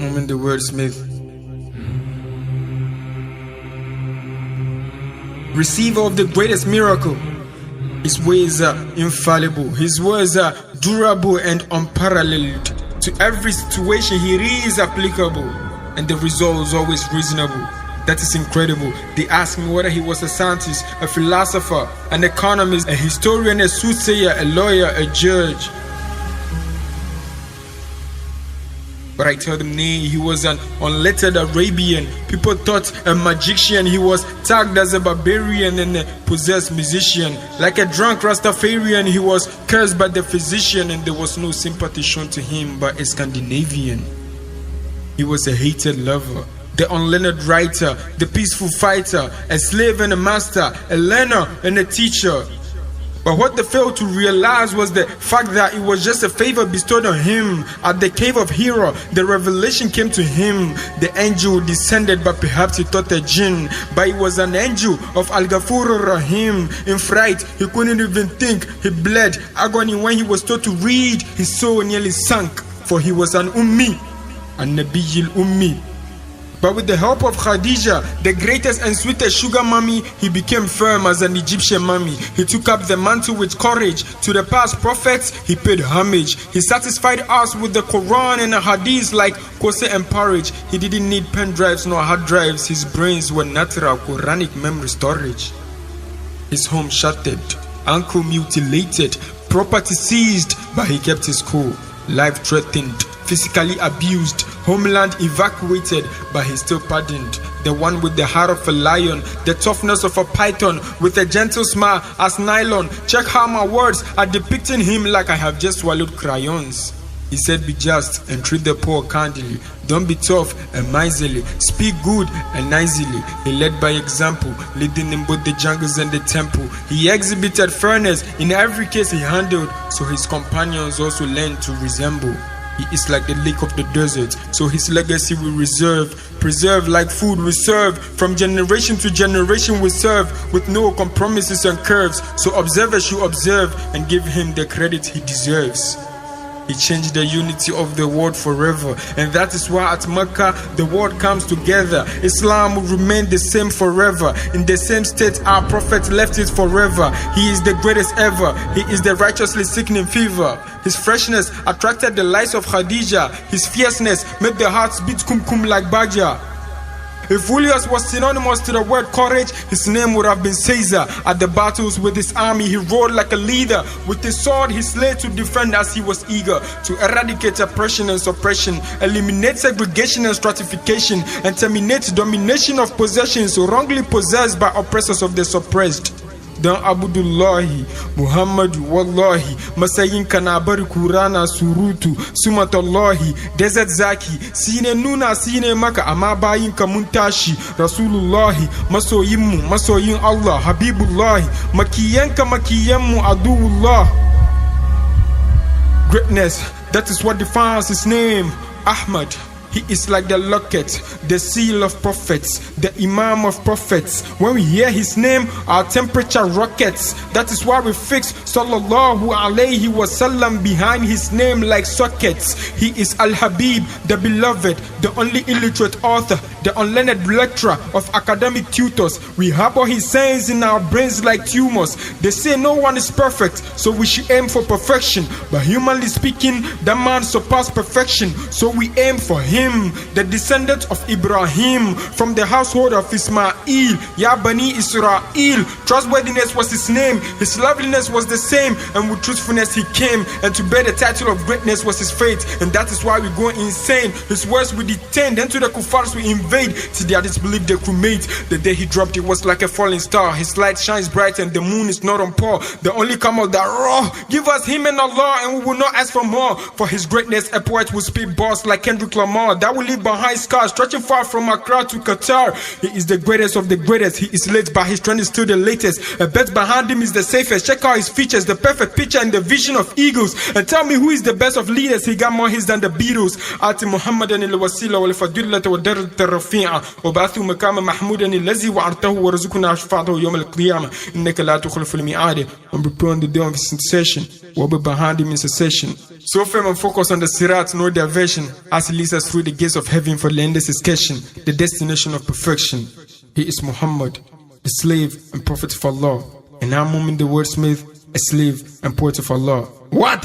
I'm the wordsmith. Receiver of the greatest miracle. His ways are infallible. His words are durable and unparalleled. To every situation he is applicable, and the result is always reasonable. That is incredible. They asked me whether he was a scientist, a philosopher, an economist, a historian, a soothsayer, a lawyer, a judge. But I told them, nay, he was an unlettered Arabian. People thought a magician. He was tagged as a barbarian and a possessed musician. Like a drunk Rastafarian, he was cursed by the physician, and there was no sympathy shown to him by a Scandinavian. He was a hated lover, the unlearned writer, the peaceful fighter, a slave and a master, a learner and a teacher. But what they failed to realize was the fact that it was just a favor bestowed on him. At the cave of Hira, the revelation came to him. The angel descended, but perhaps he thought a jinn. But it was an angel of Al-Ghafur Rahim. In fright, he couldn't even think. He bled agony when he was told to read. His soul nearly sank, for he was an ummi, an nabiyil ummi. But with the help of Khadija, the greatest and sweetest sugar mommy, he became firm as an Egyptian mummy. He took up the mantle with courage. To the past prophets, he paid homage. He satisfied us with the Quran and the Hadith like kose and porridge. He didn't need pen drives nor hard drives. His brains were natural Quranic memory storage. His home shattered, ankle mutilated, property seized, but he kept his cool. Life threatened, physically abused, homeland evacuated, but he still pardoned. The one with the heart of a lion, the toughness of a python, with a gentle smile as nylon. Check how my words are depicting him like I have just swallowed crayons. He said, be just and treat the poor kindly. Don't be tough and miserly. Speak good and nicely. He led by example, leading in both the jungles and the temple. He exhibited fairness in every case he handled, so his companions also learned to resemble. He is like the lake of the desert, so his legacy we preserve like food we serve. From generation to generation we serve, with no compromises and curves. So observers should observe and give him the credit he deserves. He changed the unity of the world forever, and that is why at Mecca the world comes together. Islam will remain the same forever. In the same state our prophet left it forever. He is the greatest ever. He is the righteously sickening fever. His freshness attracted the lights of Khadija. His fierceness made the hearts beat kum like Baja. If Julius was synonymous to the word courage, his name would have been Caesar. At the battles with his army, he rode like a leader. With his sword, he slayed to defend as he was eager to eradicate oppression and suppression, eliminate segregation and stratification, and terminate domination of possessions wrongly possessed by oppressors of the suppressed. Dan Abudullahi, Muhammadu Wallahi, Masayin Kanabari Kurana Surutu, Sumatallahi, Desert Zaki, Sine Nuna Sine Maka Amabayin Kamuntashi, Rasulullahi, Masoyin Allah, Habibullahi, Makiyanka Makiyemu Aduullah. Greatness, that is what defines his name, Ahmad. He is like the locket, the seal of prophets, the imam of prophets. When we hear his name, our temperature rockets. That is why we fix Sallallahu Alaihi Wasallam behind his name like sockets. He is Al-Habib, the beloved, the only illiterate author, the unlearned lecturer of academic tutors. We harbor his sayings in our brains like tumors. They say no one is perfect, so we should aim for perfection. But humanly speaking, that man surpassed perfection, so we aim for him. The descendant of Ibrahim, from the household of Ismail, Ya Bani Israel. Trustworthiness was his name, his loveliness was the same, and with truthfulness he came, and to bear the title of greatness was his fate. And that is why we go insane. His words we detain, then to the kuffars we invade, till their disbelief they cremate. The day he dropped it was like a falling star. His light shines bright and the moon is not on par. The only camel that raw, give us him and Allah, and we will not ask for more. For his greatness a poet will speak boss like Kendrick Lamar, that will leave behind scars stretching far from Accra to Qatar. He is the greatest of the greatest. He is late, but his trend is still the latest. A bet behind him is the safest. Check out his features, the perfect picture and the vision of eagles. And tell me who is the best of leaders. He got more hits than the Beatles. Ati Muhammadan il wasila wal fadilata wa darat رفيعا وبعثه مقام محمودا الذي وعدته ورزقنا شفاعته يوم القيامة إنك لا تخلف الميعاد. And prepare on the day of his intercession will be behind him in succession. So firm and focus on the sirat, no diversion, as he leads us through the gates of heaven for the endless escasion, the destination of perfection. He is Muhammad, the slave and prophet of Allah, and I'm Mumin the wordsmith, a slave and poet of Allah. What?